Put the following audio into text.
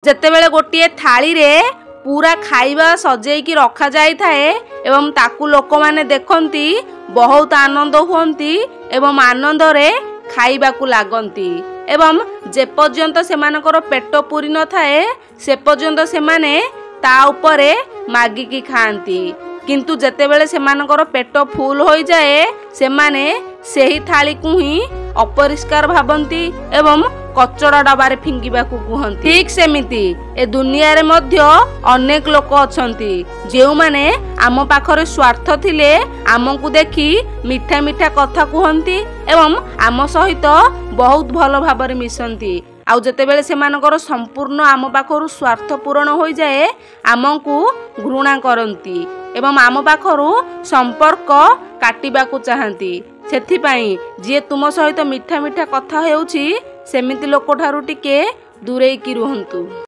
ଯେତେବେଳେ ଗୋଟିଏ ଥାଳିରେ पूरा खाइबा सजेकी रखा जाई थाए एवं ताकू लोक माने देखंती बहुत आनंद हुंती एवं आनंद रे खाइबा को लागंती एवं जे पर्यंत सेमानकर पेट पूरी न थाए से पर्यंत सेमाने ता उपरे मागिकी खांती किंतु जेतेबेले सेमानकर पेट फुल हो जाए सेमाने सेही थाली को ही अपरिष्कार भाबंती एवं कचड़ा डबारे फिंगिबा को कहंती। ठीक सेमिति ए दुनिया रे मध्य अनेक लोक अछंती जेउ माने आम पाखरे स्वार्थ थिले आमको देखि मिठा मिठा कथा कहंती एवं आम सहित बहुत भल भाबरे मिसंती आउ जेतेबेले सेमानकर संपूर्ण आम पाखरु स्वार्थ पूरण हो जाए आमको घृणा करंती एवं आम पाखरु संपर्क काटिबा को चाहंती। सेथिपाई जे तुम सहित मिठा मिठा कथा हेउची सेमिति लोक ठारू टिके दूरेकी रुहंतु।